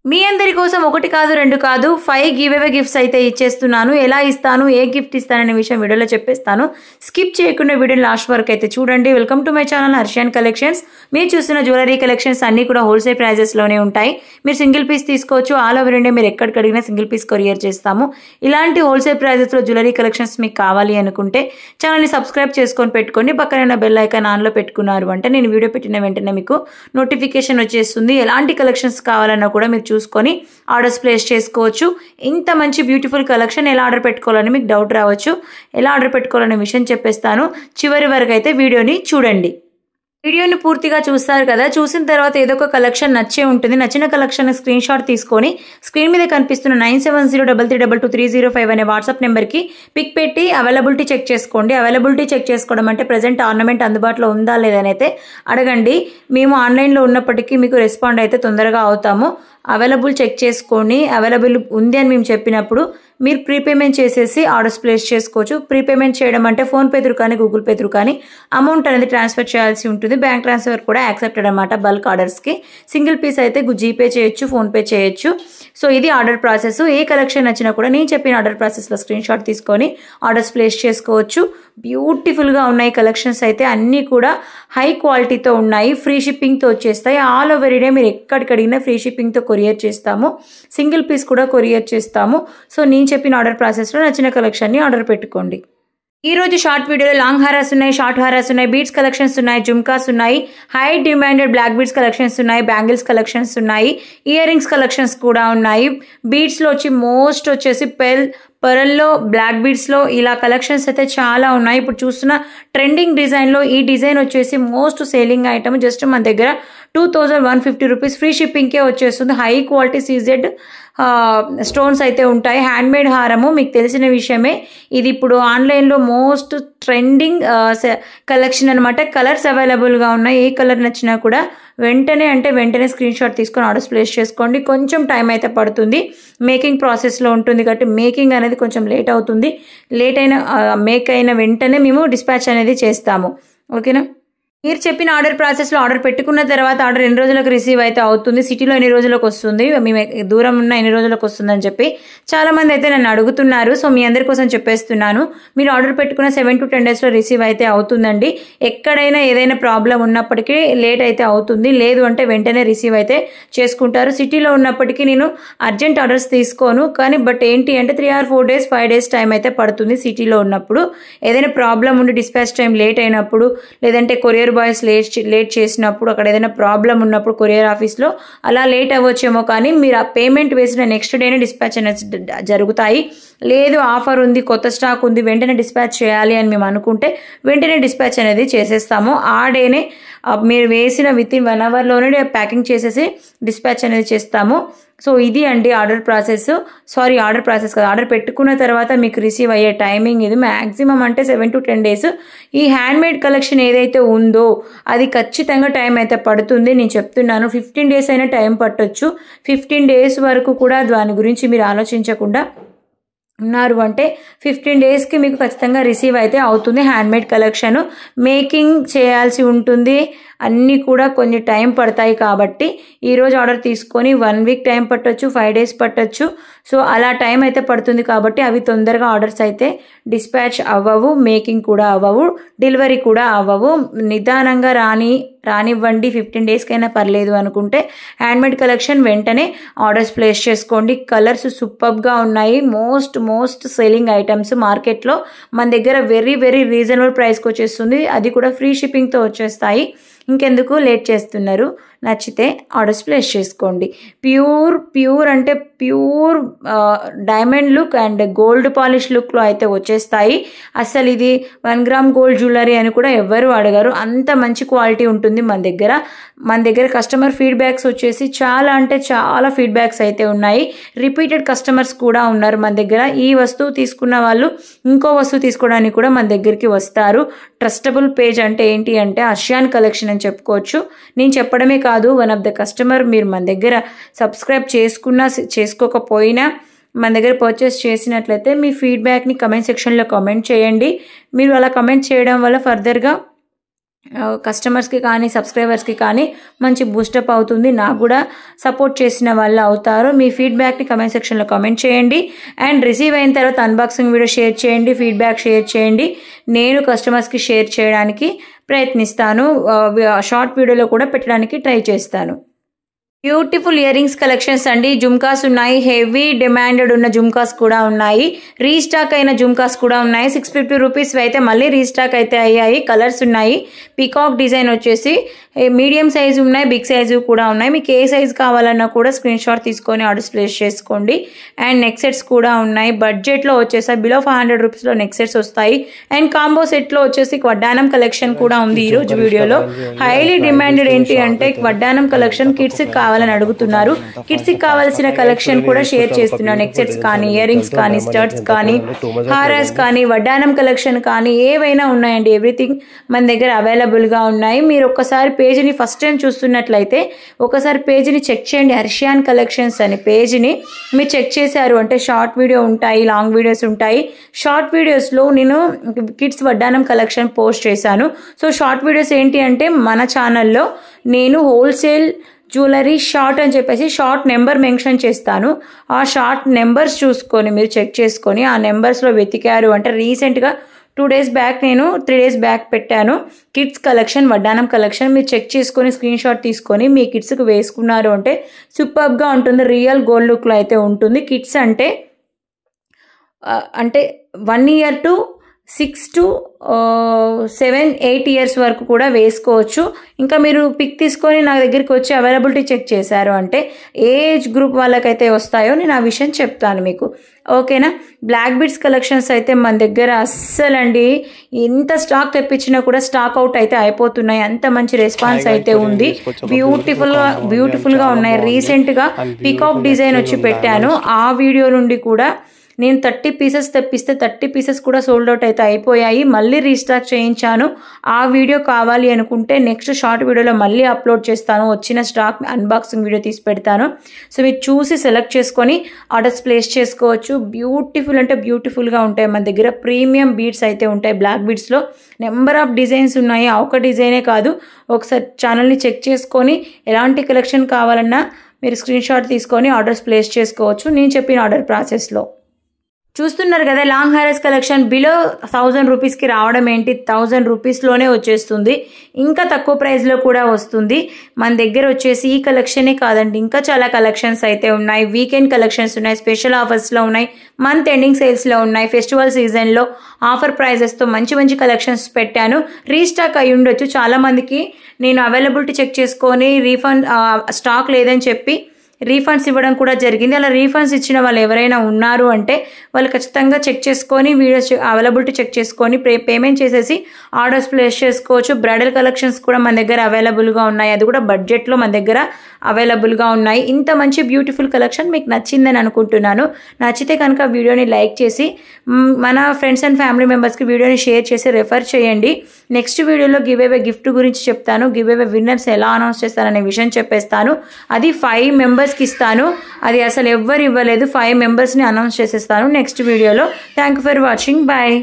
మీ అందరి కోసం ఒకటి కాదు, రెండు కాదు, 5 గివ్ అవే గిఫ్ట్స్ అయితే ఇచ్చేస్తున్నాను. ఎలా ఇస్తాను, ఏ గిఫ్ట్ ఇస్తాననే విషయం వీడియోలో చెప్పేస్తాను. స్కిప్ చేయకుండా వీడియోని లాస్ట్ వరకు అయితే చూడండి. Welcome to my channel Harshian collections. మీరు చూస్తున్న జ్యువెలరీ కలెక్షన్స్ అన్నీ కూడా హోల్సేల్ ప్రైజెస్లోనే ఉంటాయి. మీరు సింగిల్ పీస్ తీసుకోవచ్చు. ఆల్ ఓవర్ ఇండియా మీరు ఎక్కడికి అడిగినా సింగిల్ పీస్ కొరియర్ చేస్తాము. ఇలాంటి హోల్సేల్ ప్రైజెస్లో జ్యువెలరీ కలెక్షన్స్ మీకు కావాలి అనుకుంటే ఛానల్ని సబ్స్క్రైబ్ చేసుకొని పెట్టుకోండి. పక్కన బెల్ ఐకాన్ ఆన్లో పెట్టుకున్నారు అంటే నేను వీడియో పెట్టిన వెంటనే మీకు నోటిఫికేషన్ వచ్చేస్తుంది. ఎలాంటి కలెక్షన్స్ కావాలన్నా కూడా మీరు చూసుకొని ఆర్డర్స్ ప్లేస్ చేసుకోవచ్చు. ఇంత మంచి బ్యూటిఫుల్ కలెక్షన్ ఎలా ఆర్డర్ పెట్టుకోవాలని మీకు డౌట్ రావచ్చు. ఎలా ఆర్డర్ పెట్టుకోవాలనే విషయం చెప్పేస్తాను. చివరి వరకు అయితే వీడియోని చూడండి. వీడియోని పూర్తిగా చూస్తారు కదా. చూసిన తర్వాత ఏదో ఒక కలెక్షన్ నచ్చే ఉంటుంది. నచ్చిన కలెక్షన్ స్క్రీన్ షాట్ తీసుకొని స్క్రీన్ మీద కనిపిస్తున్న 9703323005 అనే వాట్సాప్ నెంబర్కి పిక్ పెట్టి అవైలబిలిటీ చెక్ చేసుకోండి. అవైలబిలిటీ చెక్ చేసుకోవడం అంటే ప్రజెంట్ ఆర్నమెంట్ అందుబాటులో ఉందా లేదని అయితే అడగండి. మేము ఆన్లైన్లో ఉన్నప్పటికీ మీకు రెస్పాండ్ అయితే తొందరగా అవుతాము. అవైలబుల్ చెక్ చేసుకొని అవైలబుల్ ఉంది అని మేము చెప్పినప్పుడు మీరు ప్రీపేమెంట్ చేసేసి ఆర్డర్స్ ప్లేస్ చేసుకోవచ్చు. ప్రీపేమెంట్ చేయడం అంటే ఫోన్పే త్రూ కానీ గూగుల్ పే త్రూ కానీ అమౌంట్ అనేది ట్రాన్స్ఫర్ చేయాల్సి ఉంటుంది. బ్యాంక్ ట్రాన్స్ఫర్ కూడా యాక్సెప్టెడ్ అనమాట. బల్క్ ఆర్డర్స్కి సింగిల్ పీస్ అయితే జీపే చేయొచ్చు, ఫోన్పే చేయొచ్చు. సో ఇది ఆర్డర్ ప్రాసెస్. ఏ కలెక్షన్ నచ్చినా కూడా నేను చెప్పిన ఆర్డర్ ప్రాసెస్లో స్క్రీన్ షాట్ తీసుకొని ఆర్డర్స్ ప్లేస్ చేసుకోవచ్చు. బ్యూటిఫుల్గా ఉన్నాయి కలెక్షన్స్ అయితే అన్నీ కూడా హై క్వాలిటీతో ఉన్నాయి. ఫ్రీ షిప్పింగ్తో వచ్చేస్తాయి. ఆల్ ఓవర్ ఇండియా మీరు ఎక్కడికి అడిగినా ఫ్రీ షిప్పింగ్తో కొరియర్ చేస్తాము. సింగిల్ పీస్ కూడా కొరియర్ చేస్తాము. సో నేను చెప్పిన ఆర్డర్ ప్రాసెస్లో నచ్చిన కలెక్షన్ని ఆర్డర్ పెట్టుకోండి. ఈ రోజు షార్ట్ వీడియోలో లాంగ్ హారాస్ ఉన్నాయి, షార్ట్ హారాస్ ఉన్నాయి, బీడ్స్ కలెక్షన్స్ ఉన్నాయి, జుమ్కాస్ ఉన్నాయి, high demanded black beads collections ఉన్నాయి, బ్యాంగిల్స్ కలెక్షన్స్ ఉన్నాయి, ఇయర్ రింగ్స్ కలెక్షన్స్ కూడా ఉన్నాయి. బీడ్స్లో వచ్చేసి పరల్లో బ్లాక్ బీడ్స్లో ఇలా కలెక్షన్స్ అయితే చాలా ఉన్నాయి. ఇప్పుడు చూస్తున్న ట్రెండింగ్ డిజైన్లో ఈ డిజైన్ వచ్చేసి మోస్ట్ సేలింగ్ ఐటమ్. జస్ట్ మన దగ్గర 2150 రూపీస్ ఫ్రీ షిప్పింగ్కే వచ్చేస్తుంది. హై క్వాలిటీ సీజెడ్ స్టోన్స్ అయితే ఉంటాయి. హ్యాండ్మేడ్ హారము మీకు తెలిసిన విషయమే. ఇది ఇప్పుడు ఆన్లైన్లో మోస్ట్ ట్రెండింగ్ కలెక్షన్ అనమాట. కలర్స్ అవైలబుల్గా ఉన్నాయి. ఏ కలర్ నచ్చినా కూడా వెంటనే స్క్రీన్ షాట్ తీసుకొని ఆర్డర్స్ ప్లేస్ చేసుకోండి. కొంచెం టైం అయితే పడుతుంది. మేకింగ్ ప్రాసెస్లో ఉంటుంది కాబట్టి మేకింగ్ అనేది కొంచెం లేట్ అవుతుంది. మేక్ అయిన వెంటనే మేము డిస్పాచ్ అనేది చేస్తాము. ఓకేనా. మీరు చెప్పిన ఆర్డర్ ప్రాసెస్లో ఆర్డర్ పెట్టుకున్న తర్వాత ఆర్డర్ ఎన్ని రోజులకు రిసీవ్ అయితే అవుతుంది, సిటీలో ఎన్ని రోజులకు వస్తుంది, మేము దూరం ఉన్న ఎన్ని రోజులకు వస్తుందని చెప్పి చాలామంది అయితే నన్ను అడుగుతున్నారు. సో మీ అందరి కోసం చెప్పేస్తున్నాను. మీరు ఆర్డర్ పెట్టుకున్న 7 to 10 డేస్లో రిసీవ్ అయితే అవుతుందండి. ఎక్కడైనా ఏదైనా ప్రాబ్లం ఉన్నప్పటికీ లేట్ అయితే అవుతుంది. లేదు అంటే వెంటనే రిసీవ్ అయితే చేసుకుంటారు. సిటీలో ఉన్నప్పటికీ నేను అర్జెంట్ ఆర్డర్స్ తీసుకోను. కానీ బట్ ఏంటి అంటే 3 or 4 days 5 days టైం అయితే పడుతుంది. సిటీలో ఉన్నప్పుడు ఏదైనా ప్రాబ్లం ఉండి డిస్పాచ్ టైం లేట్ అయినప్పుడు, లేదంటే కొరియర్ బాయ్స్ లేట్ చేసినప్పుడు, అక్కడ ఏదైనా ప్రాబ్లం ఉన్నప్పుడు కొరియర్ ఆఫీస్లో అలా లేట్ అవ్వచ్చేమో. కానీ మీరు ఆ పేమెంట్ వేసిన నెక్స్ట్ డేనే డిస్పాచ్ అనేది జరుగుతాయి. లేదు ఆఫర్ ఉంది, కొత్త స్టాక్ ఉంది, వెంటనే డిస్పాచ్ చేయాలి అని మేము అనుకుంటే వెంటనే డిస్పాచ్ అనేది చేసేస్తాము. ఆ డేనే మీరు వేసిన వితిన్ 1 hourలోనే ప్యాకింగ్ చేసేసి డిస్పాచ్ అనేది చేస్తాము. సో ఇది అండి ఆర్డర్ ప్రాసెస్. ఆర్డర్ ప్రాసెస్ కదా, ఆర్డర్ పెట్టుకున్న తర్వాత మీకు రిసీవ్ అయ్యే టైమింగ్ ఇది. మ్యాక్సిమం అంటే 7 to 10 days. ఈ హ్యాండ్మేడ్ కలెక్షన్ ఏదైతే ఉందో అది ఖచ్చితంగా టైం అయితే పడుతుంది. నేను చెప్తున్నాను 15 days అయినా టైం పట్టొచ్చు. 15 days వరకు కూడా దాని గురించి మీరు ఆలోచించకుండా ఉన్నారు అంటే 15 daysకి మీకు ఖచ్చితంగా రిసీవ్ అయితే అవుతుంది. హ్యాండ్మేడ్ కలెక్షన్ మేకింగ్ చేయాల్సి ఉంటుంది. అన్నీ కూడా కొన్ని టైం పడతాయి కాబట్టి ఈరోజు ఆర్డర్ తీసుకొని 1 week టైం పట్టొచ్చు, 5 days పట్టొచ్చు. సో అలా టైం అయితే పడుతుంది కాబట్టి అవి తొందరగా ఆర్డర్స్ అయితే డిస్పాచ్ అవ్వవు, మేకింగ్ కూడా అవ్వవు, డెలివరీ కూడా అవ్వవు. నిదానంగా రానివ్వండి. 15 daysకైనా పర్లేదు అనుకుంటే హ్యాండ్మేడ్ కలెక్షన్ వెంటనే ఆర్డర్స్ ప్లేస్ చేసుకోండి. కలర్స్ సూపర్గా ఉన్నాయి. మోస్ట్ సెల్లింగ్ ఐటమ్స్ మార్కెట్లో మన దగ్గర వెరీ రీజనబుల్ ప్రైస్కి వచ్చేస్తుంది. అది కూడా ఫ్రీ షిప్పింగ్తో వచ్చేస్తాయి. ఇంకెందుకు లేట్ చేస్తున్నారు? నచ్చితే ఆర్డర్స్ ప్లేస్ చేసుకోండి. ప్యూర్ అంటే pure diamond look and gold polish లుక్లో అయితే వచ్చేస్తాయి. అసలు ఇది 1 gram గోల్డ్ జ్యువెలరీ అని కూడా ఎవ్వరు అడగరు. అంత మంచి క్వాలిటీ ఉంటుంది మన దగ్గర. కస్టమర్ ఫీడ్బ్యాక్స్ వచ్చేసి చాలా ఫీడ్బ్యాక్స్ అయితే ఉన్నాయి. రిపీటెడ్ కస్టమర్స్ కూడా ఉన్నారు మన దగ్గర. ఈ వస్తువు తీసుకున్న వాళ్ళు ఇంకో వస్తువు తీసుకోవడానికి కూడా మన దగ్గరికి వస్తారు. ట్రస్టబుల్ పేజ్ అంటే ఏంటి అంటే హర్షియన్ కలెక్షన్ అని చెప్పుకోవచ్చు. నేను చెప్పడమే కాదు, వన్ ఆఫ్ ద కస్టమర్ మీరు మన దగ్గర సబ్స్క్రైబ్ చేసుకున్నా చేసుకోకపోయినా మన దగ్గర పర్చేస్ చేసినట్లయితే మీ ఫీడ్బ్యాక్ని కమెంట్ సెక్షన్లో కామెంట్ చేయండి. మీరు అలా కమెంట్ చేయడం వల్ల ఫర్దర్గా కస్టమర్స్కి కానీ సబ్స్క్రైబర్స్కి కానీ మంచి బూస్టప్ అవుతుంది. నాకు కూడా సపోర్ట్ చేసిన వాళ్ళు అవుతారు. మీ ఫీడ్బ్యాక్ని కమెంట్ సెక్షన్లో కామెంట్ చేయండి. అండ్ రిసీవ్ అయిన తర్వాత అన్బాక్సింగ్ వీడియో షేర్ చేయండి, ఫీడ్బ్యాక్ షేర్ చేయండి. నేను కస్టమర్స్కి షేర్ చేయడానికి ప్రయత్నిస్తాను. షార్ట్ వీడియోలో కూడా పెట్టడానికి ట్రై చేస్తాను. బ్యూటిఫుల్ ఇయర్ రింగ్స్ కలెక్షన్స్ అండి. జుమ్కాస్ ఉన్నాయి, హెవీ డిమాండెడ్ ఉన్న జుమ్కాస్ కూడా ఉన్నాయి, రీస్టాక్ అయిన జుమ్కాస్ కూడా ఉన్నాయి. 650 రూపీస్ అయితే మళ్ళీ రీస్టాక్ అయితే అయ్యాయి. కలర్స్ ఉన్నాయి. పీకాక్ డిజైన్ వచ్చేసి మీడియం సైజు ఉన్నాయి, బిగ్ సైజు కూడా ఉన్నాయి. మీకు ఏ సైజు కావాలన్నా కూడా స్క్రీన్ షాట్ తీసుకొని ఆర్డర్స్ ప్లేస్ చేసుకోండి. అండ్ నెక్ సెట్స్ కూడా ఉన్నాయి. బడ్జెట్లో వచ్చేసి బిలో 500 రూపీస్లో నెక్ సెట్స్ వస్తాయి. అండ్ కాంబో సెట్లో వచ్చేసి వడ్డానం కలెక్షన్ కూడా ఉంది ఈరోజు వీడియోలో. హైలీ డిమాండెడ్ ఏంటి అంటే వడ్డానం కలెక్షన్ కిడ్స్కి కావాలని అడుగుతున్నారు. కిడ్స్కి కావాల్సిన కలెక్షన్ కూడా షేర్ చేస్తున్నాను. నెక్ సెట్స్ కానీ, ఇయర్ రింగ్స్ కానీ, స్టడ్స్ కానీ, హారాస్ కానీ, వడ్డానం కలెక్షన్ కానీ ఏవైనా ఉన్నాయండి. ఎవ్రీథింగ్ మన దగ్గర అవైలబుల్గా ఉన్నాయి. మీరు ఒక్కసారి పేజీని ఫస్ట్ టైం చూస్తున్నట్లయితే ఒకసారి పేజీని చెక్ చేయండి. హర్షియాన్ కలెక్షన్స్ అని పేజీని మీరు చెక్ చేశారు అంటే షార్ట్ వీడియో ఉంటాయి, లాంగ్ వీడియోస్ ఉంటాయి. షార్ట్ వీడియోస్లో నేను కిడ్స్ వడ్డానం కలెక్షన్ పోస్ట్ చేశాను. సో షార్ట్ వీడియోస్ ఏంటి అంటే మన ఛానల్లో నేను హోల్సేల్ జ్యువెలరీ షార్ట్ అని చెప్పేసి షార్ట్ నెంబర్ మెన్షన్ చేస్తాను. ఆ షార్ట్ నెంబర్స్ చూసుకొని మీరు చెక్ చేసుకొని ఆ నెంబర్స్లో వెతికారు అంటే రీసెంట్గా 2 days బ్యాక్ నేను 3 days బ్యాక్ పెట్టాను కిడ్స్ కలెక్షన్, వడ్డానం కలెక్షన్. మీరు చెక్ చేసుకొని స్క్రీన్ షాట్ తీసుకొని మీ కిడ్స్కి వేసుకున్నారు అంటే సూపర్గా ఉంటుంది. రియల్ గోల్డ్ లుక్లో అయితే ఉంటుంది. కిడ్స్ అంటే 1 year to 6 to 7, 8 years వరకు కూడా వేసుకోవచ్చు. ఇంకా మీరు పిక్ తీసుకొని నా దగ్గరికి వచ్చి అవైలబిలిటీ చెక్ చేశారు అంటే ఏ ఏజ్ గ్రూప్ వాళ్ళకైతే వస్తాయో నేను ఆ విషయం చెప్తాను మీకు. ఓకేనా. బ్లాక్ బీడ్స్ కలెక్షన్స్ అయితే మన దగ్గర అస్సలండి ఎంత స్టాక్ తెప్పించినా కూడా స్టాక్ అవుట్ అయితే అయిపోతున్నాయి. అంత మంచి రెస్పాన్స్ అయితే ఉంది. బ్యూటిఫుల్గా ఉన్నాయి. రీసెంట్గా పీకాక్ డిజైన్ వచ్చి పెట్టాను. ఆ వీడియో నుండి కూడా నేను 30 pieces తెప్పిస్తే 30 pieces కూడా సోల్డ్ అవుట్ అయితే అయిపోయాయి. మళ్ళీ రీస్టాక్ చేయించాను. ఆ వీడియో కావాలి అనుకుంటే నెక్స్ట్ షార్ట్ వీడియోలో మళ్ళీ అప్లోడ్ చేస్తాను. వచ్చిన స్టాక్ అన్బాక్సింగ్ వీడియో తీసి పెడతాను. సో మీరు చూసి సెలెక్ట్ చేసుకొని ఆర్డర్స్ ప్లేస్ చేసుకోవచ్చు. బ్యూటిఫుల్ అంటే బ్యూటిఫుల్గా ఉంటాయి. మన దగ్గర ప్రీమియం బీడ్స్ అయితే ఉంటాయి. బ్లాక్ బీడ్స్లో నెంబర్ ఆఫ్ డిజైన్స్ ఉన్నాయి. ఆ ఒక డిజైనే కాదు. ఒకసారి ఛానల్ని చెక్ చేసుకొని ఎలాంటి కలెక్షన్ కావాలన్నా మీరు స్క్రీన్ షాట్ తీసుకొని ఆర్డర్స్ ప్లేస్ చేసుకోవచ్చు నేను చెప్పిన ఆర్డర్ ప్రాసెస్లో. చూస్తున్నారు కదా లాంగ్ హారస్ కలెక్షన్ బిలో 1000 రూపీస్కి రావడం ఏంటి, 1000 రూపీస్లోనే వచ్చేస్తుంది. ఇంకా తక్కువ ప్రైస్లో కూడా వస్తుంది. మన దగ్గర వచ్చేసి ఈ కలెక్షనే కాదండి, ఇంకా చాలా కలెక్షన్స్ అయితే ఉన్నాయి. వీకెండ్ కలెక్షన్స్ ఉన్నాయి, స్పెషల్ ఆఫర్స్లో ఉన్నాయి, మంత్ ఎండింగ్ సేల్స్లో ఉన్నాయి, ఫెస్టివల్ సీజన్లో ఆఫర్ ప్రైజెస్తో మంచి మంచి కలెక్షన్స్ పెట్టాను. రీస్టాక్ అయి ఉండొచ్చు. చాలామందికి నేను అవైలబిలిటీ చెక్ చేసుకొని రీఫండ్ స్టాక్ లేదని చెప్పి రీఫండ్స్ ఇవ్వడం కూడా జరిగింది. అలా రీఫండ్స్ ఇచ్చిన వాళ్ళు ఎవరైనా ఉన్నారు అంటే వాళ్ళు ఖచ్చితంగా చెక్ చేసుకొని వీడియోస్ అవైలబిలిటీ చెక్ చేసుకొని పేమెంట్ చేసేసి ఆర్డర్స్ ప్లేస్ చేసుకోవచ్చు. బ్రైడల్ కలెక్షన్స్ కూడా మన దగ్గర అవైలబుల్గా ఉన్నాయి. అది కూడా బడ్జెట్లో మన దగ్గర అవైలబుల్గా ఉన్నాయి. ఇంత మంచి బ్యూటిఫుల్ కలెక్షన్ మీకు నచ్చిందని అనుకుంటున్నాను. నచ్చితే కనుక వీడియోని లైక్ చేసి మన ఫ్రెండ్స్ అండ్ ఫ్యామిలీ మెంబర్స్కి వీడియోని షేర్ చేసి రెఫర్ చేయండి. నెక్స్ట్ వీడియోలో గివ్ అవే గిఫ్ట్ గురించి చెప్తాను. గివ్ అవే విన్నర్స్ ఎలా అనౌన్స్ చేస్తారనే విషయం చెప్పేస్తాను. అది 5 members ఇస్తాను. అది అసలు ఎవ్వరు ఇవ్వలేదు. 5 members ని అనౌన్స్ చేసేస్తాను నెక్స్ట్ వీడియోలో. Thank you for watching. Bye.